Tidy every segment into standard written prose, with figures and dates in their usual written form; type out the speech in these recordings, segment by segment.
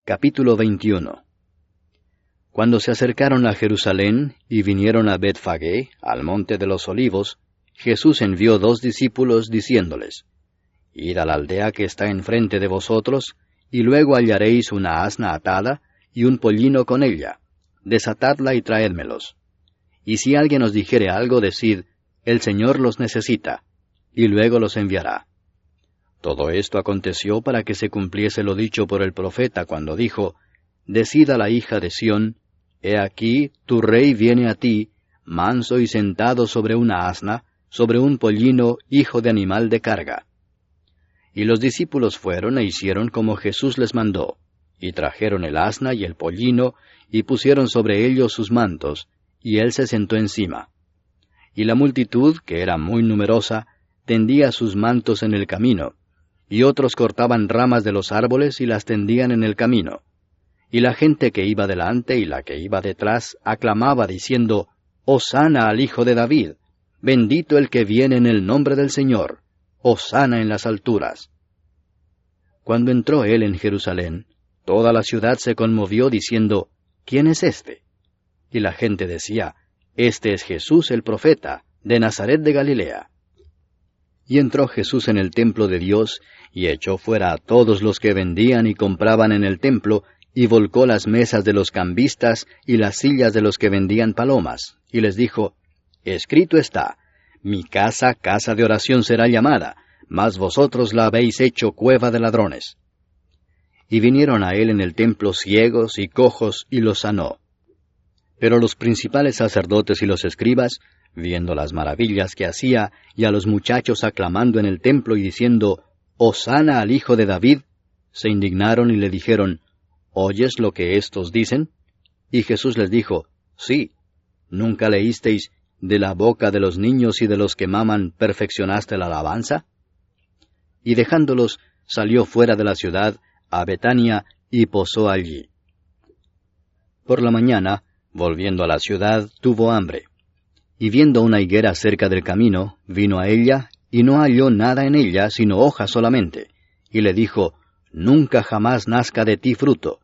Capítulo 21. Cuando se acercaron a Jerusalén y vinieron a Betfagé, al monte de los Olivos, Jesús envió 2 discípulos diciéndoles: Id a la aldea que está enfrente de vosotros, y luego hallaréis una asna atada y un pollino con ella. Desatadla y traédmelos. Y si alguien os dijere algo, decid: El Señor los necesita, y luego los enviará. Todo esto aconteció para que se cumpliese lo dicho por el profeta cuando dijo: Decid a la hija de Sión: He aquí, tu rey viene a ti, manso y sentado sobre una asna, sobre un pollino, hijo de animal de carga. Y los discípulos fueron e hicieron como Jesús les mandó, y trajeron el asna y el pollino, y pusieron sobre ellos sus mantos, y él se sentó encima. Y la multitud, que era muy numerosa, tendía sus mantos en el camino, y otros cortaban ramas de los árboles y las tendían en el camino. Y la gente que iba delante y la que iba detrás aclamaba diciendo: Hosana al Hijo de David, bendito el que viene en el nombre del Señor, Hosana en las alturas. Cuando entró él en Jerusalén, toda la ciudad se conmovió diciendo: ¿Quién es este? Y la gente decía: Este es Jesús el profeta, de Nazaret de Galilea. Y entró Jesús en el templo de Dios, y echó fuera a todos los que vendían y compraban en el templo, y volcó las mesas de los cambistas y las sillas de los que vendían palomas, y les dijo: Escrito está: Mi casa, casa de oración será llamada, mas vosotros la habéis hecho cueva de ladrones. Y vinieron a él en el templo ciegos y cojos, y los sanó. Pero los principales sacerdotes y los escribas, viendo las maravillas que hacía, y a los muchachos aclamando en el templo y diciendo: Hosana al Hijo de David, se indignaron y le dijeron: ¿Oyes lo que éstos dicen? Y Jesús les dijo: Sí. ¿Nunca leísteis: de la boca de los niños y de los que maman perfeccionaste la alabanza? Y dejándolos, salió fuera de la ciudad, a Betania, y posó allí. Por la mañana, volviendo a la ciudad, tuvo hambre. Y viendo una higuera cerca del camino, vino a ella, y no halló nada en ella, sino hojas solamente. Y le dijo: Nunca jamás nazca de ti fruto.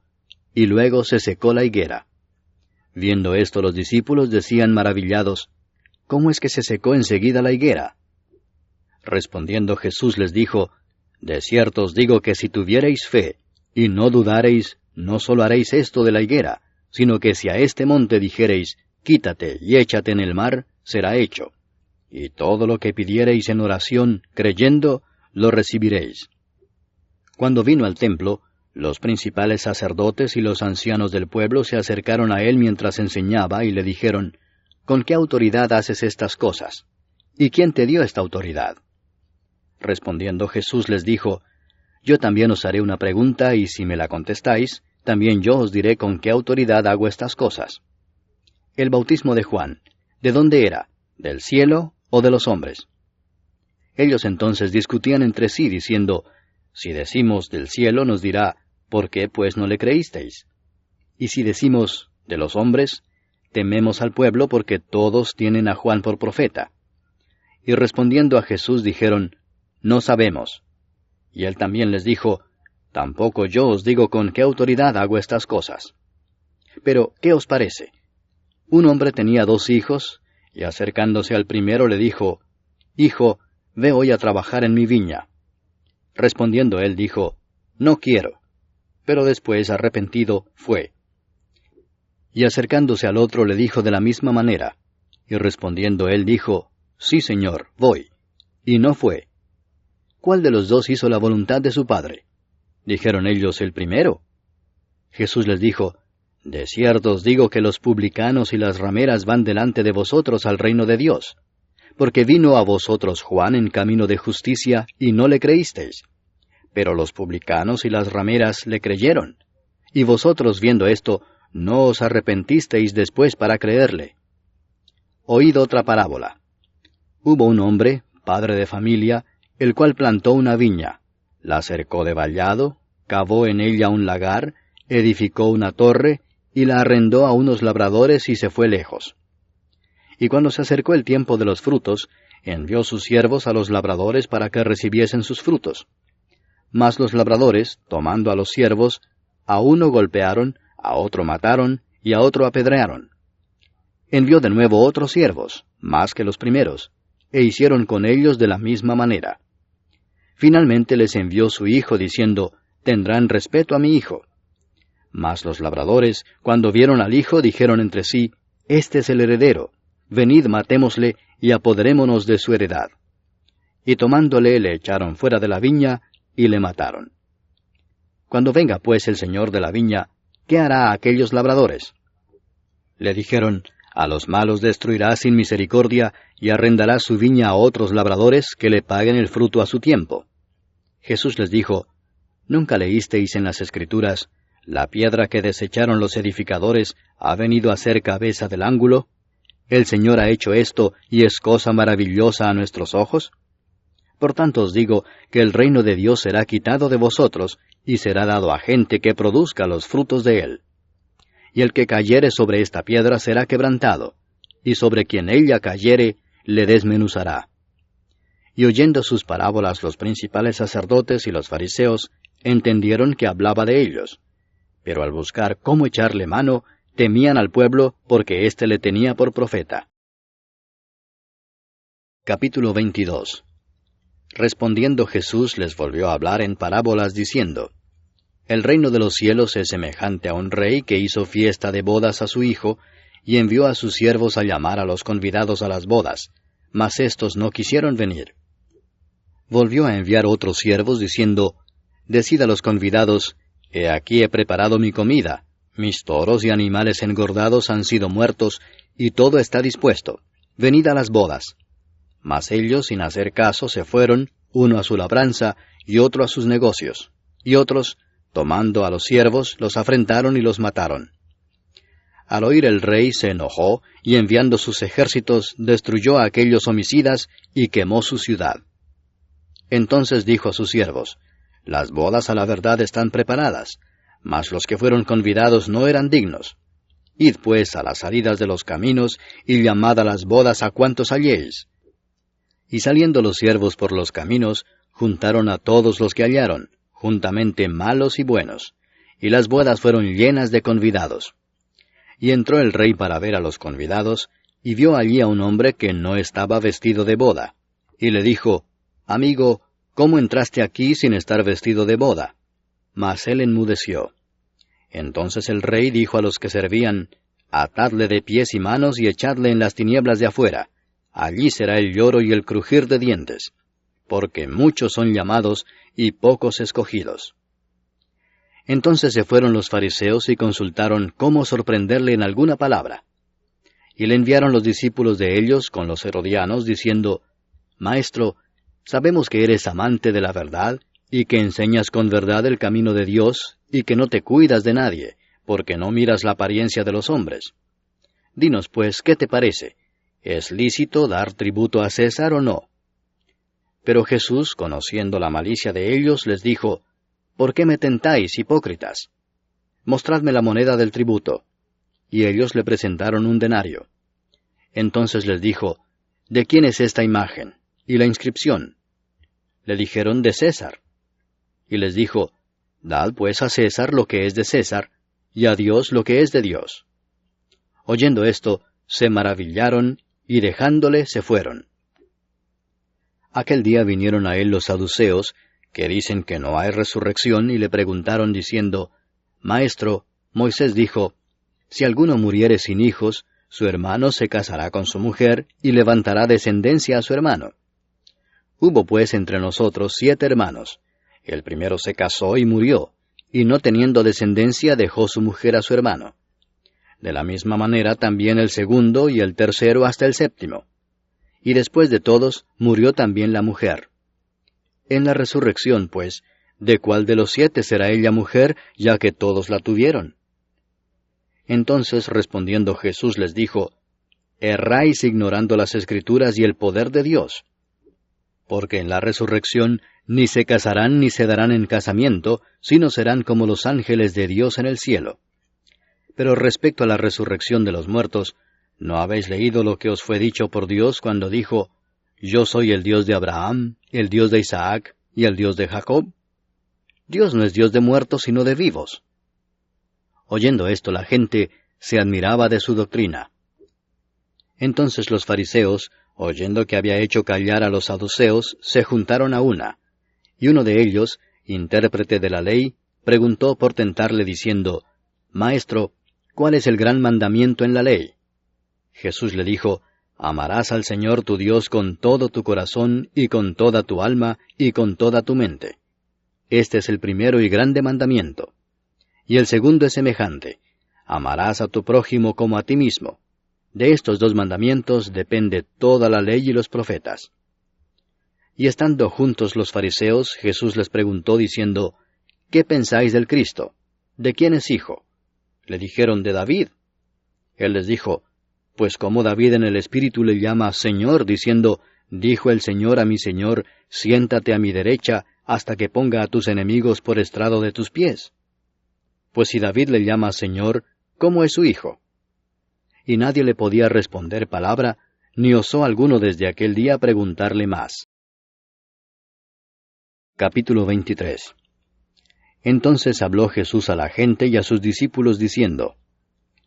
Y luego se secó la higuera. Viendo esto los discípulos decían maravillados: ¿Cómo es que se secó enseguida la higuera? Respondiendo Jesús les dijo: De cierto os digo que si tuviereis fe, y no dudareis, no solo haréis esto de la higuera, sino que si a este monte dijereis: Quítate y échate en el mar, será hecho. Y todo lo que pidiereis en oración, creyendo, lo recibiréis. Cuando vino al templo, los principales sacerdotes y los ancianos del pueblo se acercaron a él mientras enseñaba y le dijeron: ¿Con qué autoridad haces estas cosas? ¿Y quién te dio esta autoridad? Respondiendo Jesús les dijo: Yo también os haré una pregunta, y si me la contestáis, también yo os diré con qué autoridad hago estas cosas. El bautismo de Juan, ¿de dónde era? ¿Del cielo o de los hombres? Ellos entonces discutían entre sí, diciendo: Si decimos del cielo, nos dirá: ¿Por qué pues no le creísteis? Y si decimos de los hombres, tememos al pueblo porque todos tienen a Juan por profeta. Y respondiendo a Jesús dijeron: No sabemos. Y él también les dijo: Tampoco yo os digo con qué autoridad hago estas cosas. Pero, ¿qué os parece? Un hombre tenía 2 hijos, y acercándose al primero le dijo: Hijo, ve hoy a trabajar en mi viña. Respondiendo él dijo: No quiero. Pero después, arrepentido, fue. Y acercándose al otro le dijo de la misma manera. Y respondiendo él dijo: Sí, Señor, voy. Y no fue. ¿Cuál de los 2 hizo la voluntad de su padre? Dijeron ellos: El primero. Jesús les dijo: De cierto os digo que los publicanos y las rameras van delante de vosotros al reino de Dios. Porque vino a vosotros Juan en camino de justicia, y no le creísteis. Pero los publicanos y las rameras le creyeron. Y vosotros, viendo esto, no os arrepentisteis después para creerle. Oíd otra parábola. Hubo un hombre, padre de familia, el cual plantó una viña, la cercó de vallado, cavó en ella un lagar, edificó una torre, y la arrendó a unos labradores y se fue lejos. Y cuando se acercó el tiempo de los frutos, envió sus siervos a los labradores para que recibiesen sus frutos. Mas los labradores, tomando a los siervos, A uno golpearon, a otro mataron, y a otro apedrearon. Envió de nuevo otros siervos, más que los primeros, e hicieron con ellos de la misma manera. Finalmente les envió su hijo, diciendo, tendrán respeto a mi hijo. Mas los labradores, cuando vieron al hijo, dijeron entre sí, este es el heredero, venid matémosle, y apoderémonos de su heredad. Y tomándole le echaron fuera de la viña, y le mataron. Cuando venga pues el señor de la viña, ¿qué hará a aquellos labradores? Le dijeron, a los malos destruirá sin misericordia, y arrendará su viña a otros labradores que le paguen el fruto a su tiempo. Jesús les dijo, ¿nunca leísteis en las Escrituras, la piedra que desecharon los edificadores ha venido a ser cabeza del ángulo? ¿El Señor ha hecho esto, y es cosa maravillosa a nuestros ojos? Por tanto os digo que el reino de Dios será quitado de vosotros, y será dado a gente que produzca los frutos de él. Y el que cayere sobre esta piedra será quebrantado, y sobre quien ella cayere, le desmenuzará. Y oyendo sus parábolas los principales sacerdotes y los fariseos, entendieron que hablaba de ellos. Pero al buscar cómo echarle mano, temían al pueblo, porque éste le tenía por profeta. Capítulo 22. Respondiendo Jesús les volvió a hablar en parábolas diciendo, El reino de los cielos es semejante a un rey que hizo fiesta de bodas a su hijo, y envió a sus siervos a llamar a los convidados a las bodas, mas éstos no quisieron venir. Volvió a enviar otros siervos diciendo, Decid a los convidados, He aquí he preparado mi comida, mis toros y animales engordados han sido muertos, y todo está dispuesto, venid a las bodas. Mas ellos, sin hacer caso, se fueron, uno a su labranza, y otro a sus negocios. Y otros, tomando a los siervos, los afrentaron y los mataron. Al oír el rey se enojó, y enviando sus ejércitos, destruyó a aquellos homicidas, y quemó su ciudad. Entonces dijo a sus siervos, Las bodas a la verdad están preparadas, mas los que fueron convidados no eran dignos. Id pues a las salidas de los caminos, y llamad a las bodas a cuantos halléis. Y saliendo los siervos por los caminos, juntaron a todos los que hallaron, juntamente malos y buenos, y las bodas fueron llenas de convidados. Y entró el rey para ver a los convidados, y vio allí a un hombre que no estaba vestido de boda, y le dijo, Amigo, ¿cómo entraste aquí sin estar vestido de boda? Mas él enmudeció. Entonces el rey dijo a los que servían, Atadle de pies y manos y echadle en las tinieblas de afuera. Allí será el lloro y el crujir de dientes, porque muchos son llamados y pocos escogidos. Entonces se fueron los fariseos y consultaron cómo sorprenderle en alguna palabra. Y le enviaron los discípulos de ellos con los herodianos, diciendo, Maestro, sabemos que eres amante de la verdad, y que enseñas con verdad el camino de Dios, y que no te cuidas de nadie, porque no miras la apariencia de los hombres. Dinos pues, ¿qué te parece? ¿Es lícito dar tributo a César o no? Pero Jesús, conociendo la malicia de ellos, les dijo, ¿Por qué me tentáis, hipócritas? Mostradme la moneda del tributo. Y ellos le presentaron un denario. Entonces les dijo, ¿De quién es esta imagen? ¿Y la inscripción? Le dijeron, de César. Y les dijo, Dad pues a César lo que es de César, y a Dios lo que es de Dios. Oyendo esto, se maravillaron, y dejándole se fueron. Aquel día vinieron a él los saduceos, que dicen que no hay resurrección, y le preguntaron diciendo, Maestro, Moisés dijo, Si alguno muriere sin hijos, su hermano se casará con su mujer, y levantará descendencia a su hermano. Hubo pues entre nosotros 7 hermanos. El primero se casó y murió, y no teniendo descendencia dejó su mujer a su hermano. De la misma manera también el segundo y el tercero hasta el séptimo. Y después de todos murió también la mujer. En la resurrección, pues, ¿de cuál de los 7 será ella mujer, ya que todos la tuvieron? Entonces respondiendo Jesús les dijo, Erráis ignorando las Escrituras y el poder de Dios. Porque en la resurrección ni se casarán ni se darán en casamiento, sino serán como los ángeles de Dios en el cielo. Pero respecto a la resurrección de los muertos, ¿no habéis leído lo que os fue dicho por Dios cuando dijo, Yo soy el Dios de Abraham, el Dios de Isaac y el Dios de Jacob? Dios no es Dios de muertos sino de vivos. Oyendo esto, la gente se admiraba de su doctrina. Entonces los fariseos, oyendo que había hecho callar a los saduceos, se juntaron a una. Y uno de ellos, intérprete de la ley, preguntó por tentarle diciendo, Maestro, ¿cuál es el gran mandamiento en la ley? Jesús le dijo, Amarás al Señor tu Dios con todo tu corazón, y con toda tu alma, y con toda tu mente. Este es el primero y grande mandamiento. Y el segundo es semejante, amarás a tu prójimo como a ti mismo. De estos dos mandamientos depende toda la ley y los profetas. Y estando juntos los fariseos, Jesús les preguntó diciendo, ¿Qué pensáis del Cristo? ¿De quién es hijo? Le dijeron, de David. Él les dijo, pues como David en el Espíritu le llama Señor, diciendo, dijo el Señor a mi Señor, siéntate a mi derecha, hasta que ponga a tus enemigos por estrado de tus pies. Pues si David le llama Señor, ¿cómo es su hijo? Y nadie le podía responder palabra, ni osó alguno desde aquel día preguntarle más. Capítulo 23. Entonces habló Jesús a la gente y a sus discípulos diciendo,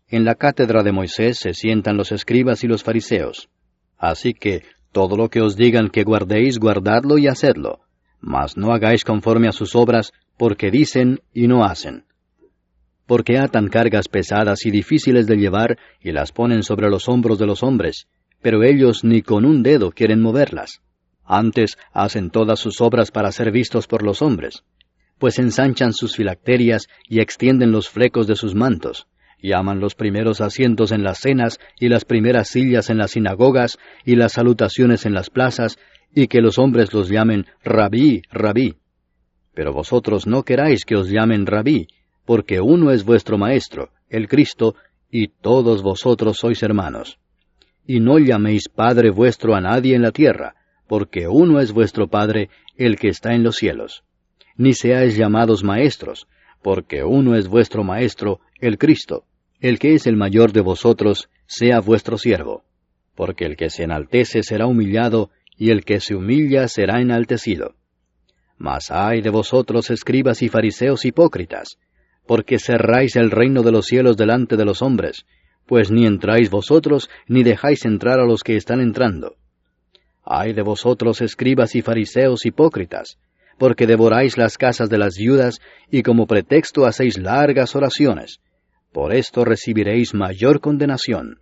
En la cátedra de Moisés se sientan los escribas y los fariseos. Así que todo lo que os digan que guardéis, guardadlo y hacedlo, mas no hagáis conforme a sus obras, porque dicen y no hacen. Porque atan cargas pesadas y difíciles de llevar, y las ponen sobre los hombros de los hombres, pero ellos ni con un dedo quieren moverlas. Antes hacen todas sus obras para ser vistos por los hombres, pues ensanchan sus filacterias y extienden los flecos de sus mantos, y aman los primeros asientos en las cenas y las primeras sillas en las sinagogas y las salutaciones en las plazas, y que los hombres los llamen Rabí, Rabí. Pero vosotros no queráis que os llamen Rabí, porque uno es vuestro Maestro, el Cristo, y todos vosotros sois hermanos. Y no llaméis Padre vuestro a nadie en la tierra, porque uno es vuestro Padre, el que está en los cielos. Ni seáis llamados maestros, porque uno es vuestro Maestro, el Cristo. El que es el mayor de vosotros, sea vuestro siervo. Porque el que se enaltece será humillado, y el que se humilla será enaltecido. Mas ay de vosotros, escribas y fariseos hipócritas, porque cerráis el reino de los cielos delante de los hombres, pues ni entráis vosotros, ni dejáis entrar a los que están entrando. Ay de vosotros, escribas y fariseos hipócritas, porque devoráis las casas de las viudas, y como pretexto hacéis largas oraciones. Por esto recibiréis mayor condenación.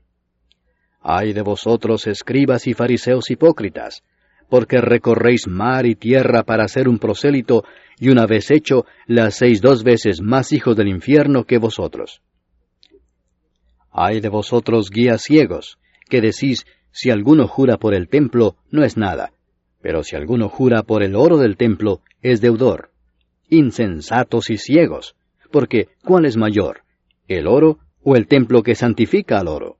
Ay de vosotros, escribas y fariseos hipócritas, porque recorréis mar y tierra para hacer un prosélito, y una vez hecho, le hacéis 2 veces más hijos del infierno que vosotros. Ay de vosotros, guías ciegos, que decís, si alguno jura por el templo, no es nada, pero si alguno jura por el oro del templo, es deudor. Insensatos y ciegos, porque ¿cuál es mayor, el oro o el templo que santifica al oro?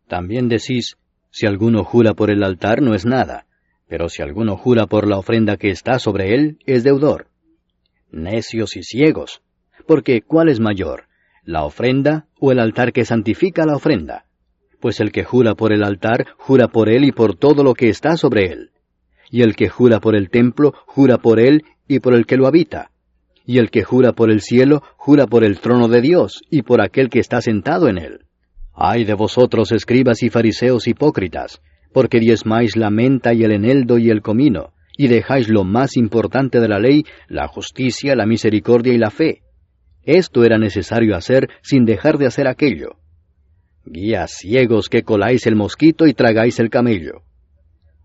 También decís, si alguno jura por el altar, no es nada, pero si alguno jura por la ofrenda que está sobre él, es deudor. Necios y ciegos, porque ¿cuál es mayor, la ofrenda o el altar que santifica la ofrenda? Pues el que jura por el altar, jura por él y por todo lo que está sobre él. Y el que jura por el templo, jura por él y por el que lo habita. Y el que jura por el cielo, jura por el trono de Dios y por aquel que está sentado en él. Ay de vosotros, escribas y fariseos hipócritas, porque diezmáis la menta y el eneldo y el comino, y dejáis lo más importante de la ley, la justicia, la misericordia y la fe. Esto era necesario hacer sin dejar de hacer aquello. Guías ciegos que coláis el mosquito y tragáis el camello.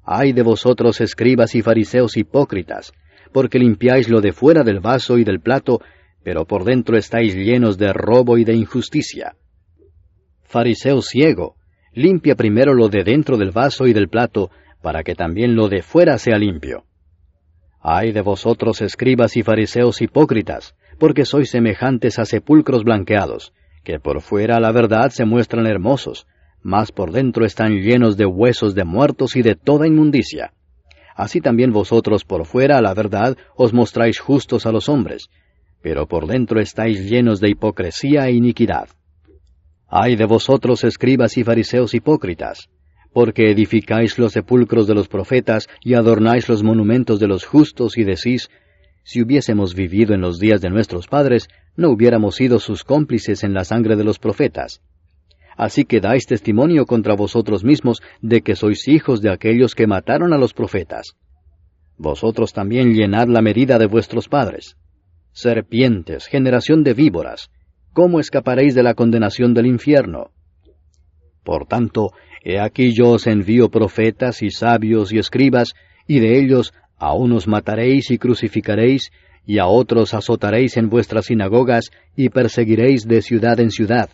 Ay de vosotros, escribas y fariseos hipócritas, porque limpiáis lo de fuera del vaso y del plato, pero por dentro estáis llenos de robo y de injusticia. Fariseo ciego, limpia primero lo de dentro del vaso y del plato, para que también lo de fuera sea limpio. Ay de vosotros, escribas y fariseos hipócritas, porque sois semejantes a sepulcros blanqueados, que por fuera a la verdad se muestran hermosos, mas por dentro están llenos de huesos de muertos y de toda inmundicia. Así también vosotros por fuera a la verdad os mostráis justos a los hombres, pero por dentro estáis llenos de hipocresía e iniquidad. Ay de vosotros, escribas y fariseos hipócritas, porque edificáis los sepulcros de los profetas y adornáis los monumentos de los justos y decís, si hubiésemos vivido en los días de nuestros padres, no hubiéramos sido sus cómplices en la sangre de los profetas. Así que dais testimonio contra vosotros mismos de que sois hijos de aquellos que mataron a los profetas. Vosotros también llenad la medida de vuestros padres. Serpientes, generación de víboras, ¿cómo escaparéis de la condenación del infierno? Por tanto, he aquí yo os envío profetas y sabios y escribas, y de ellos a unos mataréis y crucificaréis, y a otros azotaréis en vuestras sinagogas, y perseguiréis de ciudad en ciudad,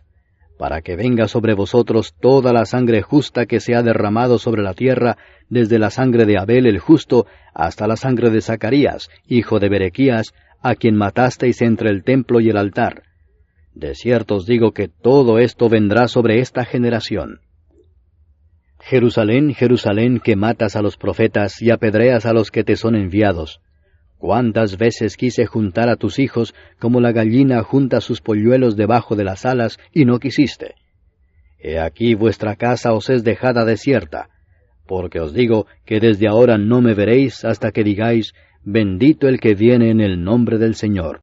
para que venga sobre vosotros toda la sangre justa que se ha derramado sobre la tierra, desde la sangre de Abel el justo, hasta la sangre de Zacarías, hijo de Berequías, a quien matasteis entre el templo y el altar. De cierto os digo que todo esto vendrá sobre esta generación. Jerusalén, Jerusalén, que matas a los profetas y apedreas a los que te son enviados. ¿Cuántas veces quise juntar a tus hijos como la gallina junta sus polluelos debajo de las alas, y no quisiste? He aquí vuestra casa os es dejada desierta, porque os digo que desde ahora no me veréis hasta que digáis, bendito el que viene en el nombre del Señor.